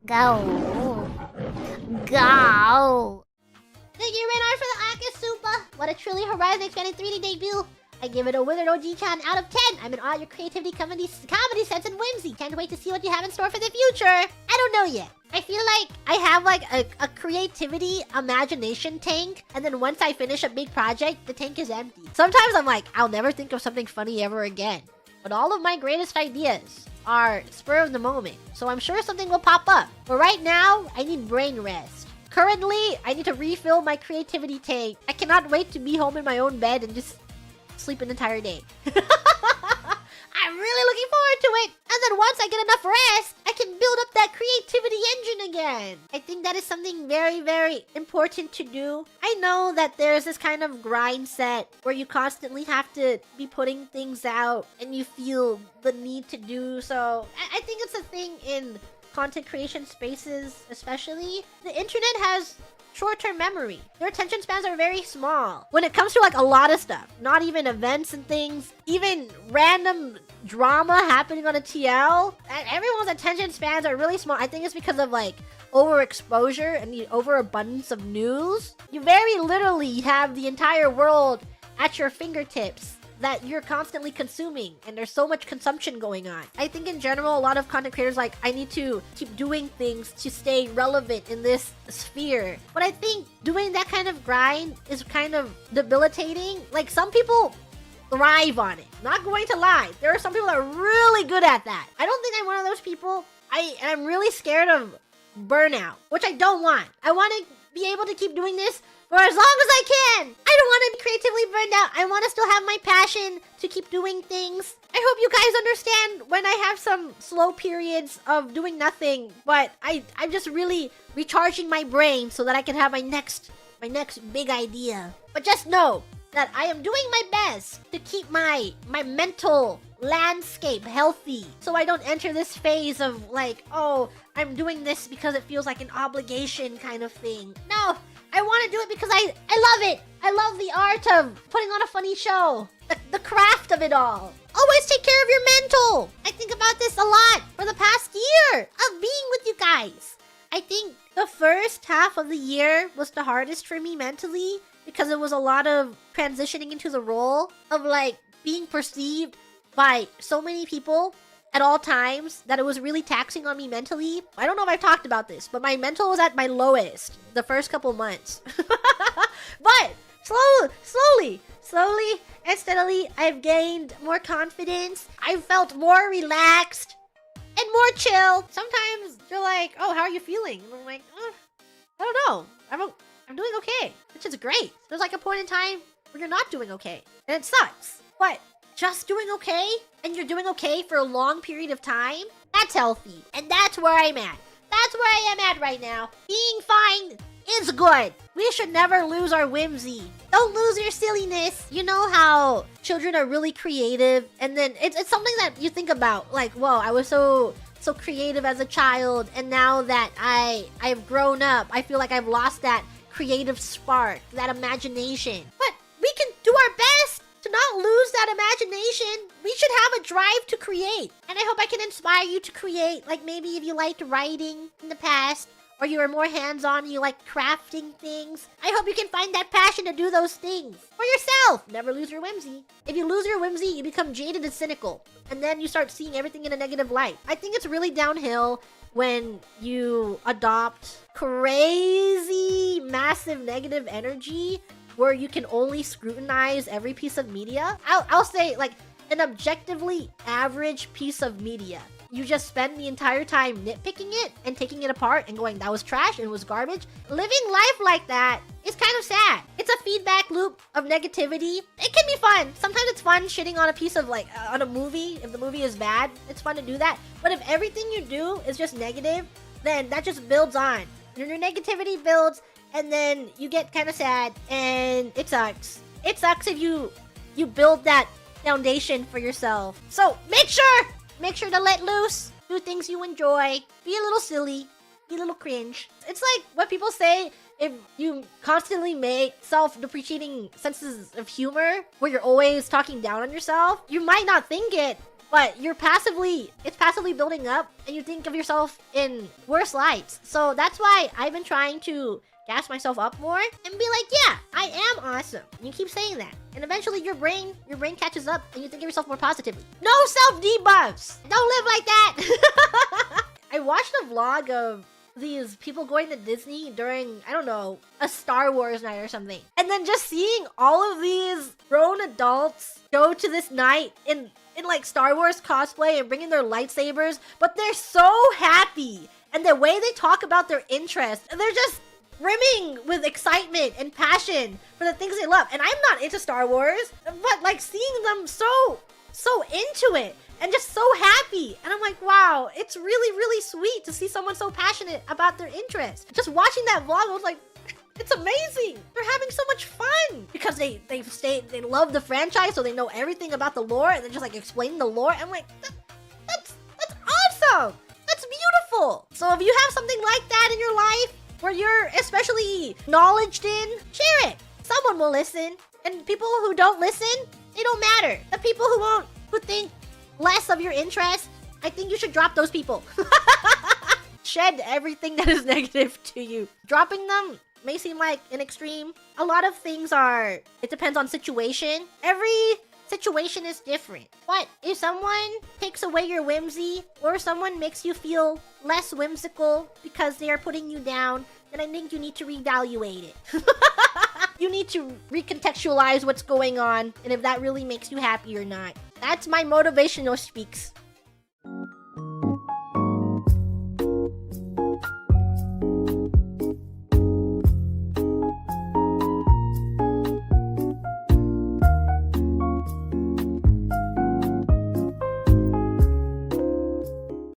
Go. Go. Thank you, Reynard, for the Akasupa. What a truly horizon expanding 3D debut. I give it a withered OG-chan out of 10. I'm in awe of your creativity, comedy sense, and whimsy. Can't wait to see what you have in store for the future. I don't know yet. I feel like I have like a creativity imagination tank, and then once I finish a big project, the tank is empty. Sometimes I'm like, I'll never think of something funny ever again. But all of my greatest ideas are spur of the moment, so I'm sure something will pop up. But right now, I need brain rest. Currently, I need to refill my creativity tank. I cannot wait to be home in my own bed and just sleep an entire day. I'm really looking forward to it. And then once I get enough rest, I can build up that creativity engine again. I think that is something very, very important to do. I know that there's this kind of grind set where you constantly have to be putting things out and you feel the need to do so. I think it's a thing in content creation spaces, especially. The internet has short-term memory. Their attention spans are very small. When it comes to like a lot of stuff, not even events and things, even random drama happening on a TL, everyone's attention spans are really small. I think it's because of like overexposure and the overabundance of news. You very literally have the entire world at your fingertips that you're constantly consuming, and there's so much consumption going on. I think in general, a lot of content creators like, I need to keep doing things to stay relevant in this sphere. But I think doing that kind of grind is kind of debilitating. Like, some people thrive on it. Not going to lie. There are some people that are really good at that. I don't think I'm one of those people. I'm really scared of burnout, which I don't want. I want to be able to keep doing this for as long as I can. I don't want to be creatively burned out. I want to still have my passion to keep doing things. I hope you guys understand when I have some slow periods of doing nothing, but I'm just really recharging my brain so that I can have my next big idea. But just know that I am doing my best to keep my mental landscape healthy, so I don't enter this phase of like, oh, I'm doing this because it feels like an obligation kind of thing. No, I want to do it because I love it. I love the art of putting on a funny show. The craft of it all. Always take care of your mental. I think about this a lot for the past year of being with you guys. I think the first half of the year was the hardest for me mentally because it was a lot of transitioning into the role of like being perceived by so many people at all times that it was really taxing on me mentally. I don't know if I've talked about this, but my mental was at my lowest the first couple months. But slowly and steadily, I've gained more confidence. I've felt more relaxed and more chill. Sometimes you're like, oh, how are you feeling? And I'm like, I don't know. I'm doing okay, which is great. There's like a point in time where you're not doing okay, and it sucks. But just doing okay, and you're doing okay for a long period of time, that's healthy. And that's where I'm at. That's where I am at right now. Being fine is good. We should never lose our whimsy. Don't lose your silliness. You know how children are really creative, and then it's something that you think about, like, whoa, I was so creative as a child, and now that I've grown up, I feel like I've lost that creative spark, that imagination. But we can do our best to not lose that imagination. We should have a drive to create. And I hope I can inspire you to create. Like maybe if you liked writing in the past, or you were more hands-on, you like crafting things. I hope you can find that passion to do those things for yourself. Never lose your whimsy. If you lose your whimsy, you become jaded and cynical. And then you start seeing everything in a negative light. I think it's really downhill when you adopt crazy, massive negative energy where you can only scrutinize every piece of media. I'll say like an objectively average piece of media. You just spend the entire time nitpicking it and taking it apart and going, that was trash and it was garbage. Living life like that is kind of sad. It's a feedback loop of negativity. It can be fun. Sometimes it's fun shitting on a piece of like, on a movie. If the movie is bad, it's fun to do that. But if everything you do is just negative, then that just builds on. And your negativity builds, and then you get kind of sad, and it sucks. It sucks if you build that foundation for yourself. So make sure to let loose, do things you enjoy, be a little silly, be a little cringe. It's like what people say, if you constantly make self-depreciating senses of humor where you're always talking down on yourself, you might not think it, but it's passively building up, and you think of yourself in worse lights. So that's why I've been trying to gas myself up more and be like, yeah, I am awesome. And you keep saying that, and eventually your brain catches up, and you think of yourself more positively. No self-debuffs. Don't live like that. I watched a vlog of these people going to Disney during, I don't know, a Star Wars night or something. And then just seeing all of these grown adults go to this night in like Star Wars cosplay and bringing their lightsabers, but they're so happy. And the way they talk about their interests, they're just brimming with excitement and passion for the things they love. And I'm not into Star Wars, but like seeing them so into it and just so happy. And I'm like, wow, it's really, really sweet to see someone so passionate about their interests. Just watching that vlog, I was like, it's amazing. They're having so much fun because they love the franchise, so they know everything about the lore, and they're just like explaining the lore. I'm like, that's awesome. That's beautiful. So if you have something like that in your life where you're especially knowledged in, share it. Someone will listen. And people who don't listen, they don't matter. The people who think less of your interest, I think you should drop those people. Shed everything that is negative to you. Dropping them may seem like an extreme. A lot of things it depends on situation. Every situation is different. But if someone takes away your whimsy, or someone makes you feel less whimsical because they are putting you down, then I think you need to reevaluate it. You need to recontextualize what's going on, and if that really makes you happy or not. That's my motivational speaks.